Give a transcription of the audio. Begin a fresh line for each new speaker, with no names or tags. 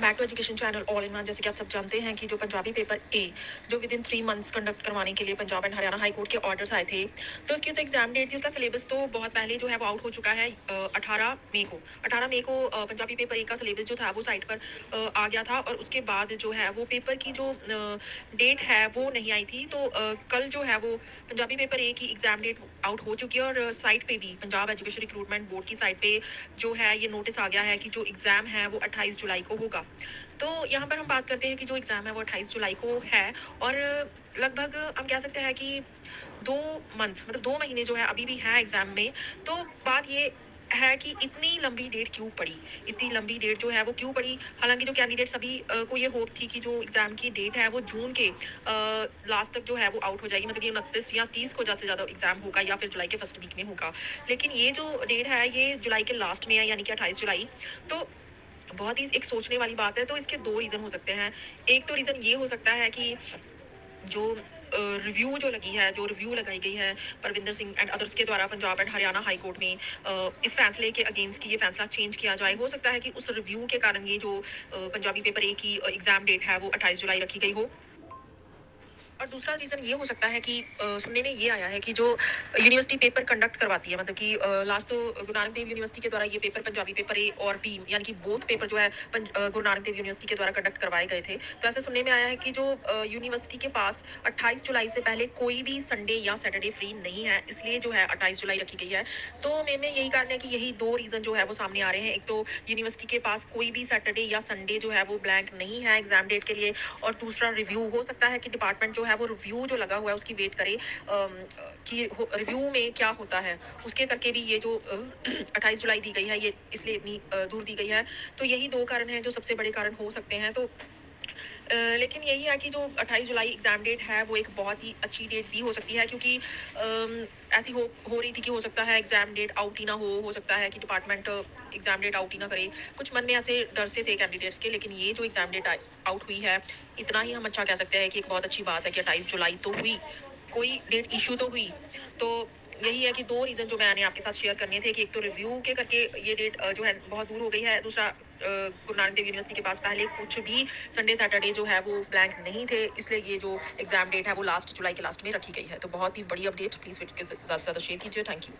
Back to education channel all in one. जैसे कि आप सब जानते हैं कि जो पंजाबी पेपर ए जो विद इन 3 मंथ्स कंडक्ट करवाने के लिए Punjab and Haryana high court के ऑर्डर्स आए थे, तो उसकी जो एग्जाम डेट थी उसका सिलेबस तो बहुत पहले जो है वो आउट हो चुका है। 18 मई को 18 मई को पंजाबी पेपर ए का सिलेबस जो था वो साइट पर आ गया था, और उसके बाद जो है वो पेपर की जो डेट है वो नहीं आई थी। तो कल जो है वो पंजाबी पेपर ए की एग्जाम डेट आउट हो चुकी है, और साइट पे भी पंजाब एजुकेशन रिक्रूटमेंट बोर्ड की साइट पे जो है ये नोटिस आ गया है कि जो एग्जाम है वो 28 जुलाई को होगा। तो यहाँ पर हम बात करते हैं कि जो एग्जाम है वो 28 जुलाई को है, और लगभग हम कह सकते हैं कि 2 मंथ मतलब 2 महीने जो है अभी भी है एग्जाम में। तो बात ये है कि इतनी लंबी डेट क्यों पड़ी, इतनी लंबी डेट जो है वो क्यों पड़ी। हालांकि जो कैंडिडेट सभी को ये होप थी कि जो एग्जाम की डेट है वो जून के लास्ट तक जो है वो आउट हो जाएगी, मतलब ये 29 या 30 को ज़्यादा से ज़्यादा एग्जाम होगा, या फिर जुलाई के फर्स्ट वीक में होगा। लेकिन ये जो डेट है ये जुलाई के लास्ट में है, यानी कि 28 जुलाई। तो बहुत ही एक सोचने वाली बात है। तो इसके दो रीज़न हो सकते हैं। एक तो रीज़न ये हो सकता है कि जो रिव्यू जो लगी है, जो रिव्यू लगाई गई है परविंदर सिंह एंड अदर्स के द्वारा Punjab and Haryana high court में, इस फैसले के अगेंस्ट की ये फैसला चेंज किया जाए। हो सकता है कि उस रिव्यू के कारण ये जो पंजाबी पेपर ए की एग्जाम डेट है वो 28 जुलाई रखी गई हो। और दूसरा रीज़न ये हो सकता है कि सुनने में ये आया है कि जो यूनिवर्सिटी पेपर कंडक्ट करवाती है, मतलब कि लास्ट तो गुरु नानक देव यूनिवर्सिटी के द्वारा ये पेपर पंजाबी पेपर ए और बी यानी कि बोथ पेपर जो है गुरु नानक देव यूनिवर्सिटी के द्वारा कंडक्ट करवाए गए थे। तो ऐसा सुनने में आया है कि जो यूनिवर्सिटी के पास 28 जुलाई से पहले कोई भी संडे या सैटरडे फ्री नहीं है, इसलिए जो है 28 जुलाई रखी गई है। तो मेरे यही कारण है कि यही दो रीज़न जो है वो सामने आ रहे हैं। एक तो यूनिवर्सिटी के पास कोई भी सैटरडे या संडे जो है वो ब्लैंक नहीं है एग्जाम डेट के लिए, और दूसरा रिव्यू हो सकता है कि डिपार्टमेंट जो है वो रिव्यू जो लगा हुआ है उसकी वेट करे कि रिव्यू में क्या होता है, उसके करके भी ये जो 28 जुलाई दी गई है ये इसलिए इतनी दूर दी गई है। तो यही दो कारण हैं जो सबसे बड़े कारण हो सकते हैं। तो लेकिन यही है कि जो 28 जुलाई एग्जाम डेट है वो एक बहुत ही अच्छी डेट भी हो सकती है, क्योंकि ऐसी हो रही थी कि हो सकता है एग्जाम डेट आउट ही ना हो सकता है कि डिपार्टमेंट एग्जाम डेट आउट ही ना करे। कुछ मन में ऐसे डर से थे कैंडिडेट्स के, लेकिन ये जो एग्जाम डेट आउट हुई है, इतना ही हम अच्छा कह सकते हैं कि एक बहुत अच्छी बात है कि 28 जुलाई तो हुई, कोई डेट इशू तो हुई। तो यही है कि दो रीज़न जो मैंने आपके साथ शेयर करने थे कि एक तो रिव्यू के करके ये डेट जो है बहुत दूर हो गई है, दूसरा गुरु नानक देव यूनिवर्सिटी के पास पहले कुछ भी संडे सैटरडे जो है वो ब्लैंक नहीं थे, इसलिए ये जो एग्जाम डेट है वो लास्ट जुलाई के लास्ट में रखी गई है। तो बहुत ही बड़ी अपडेट, प्लीज़ वीडियो को ज़्यादा से ज़्यादा शेयर कीजिए। Thank you.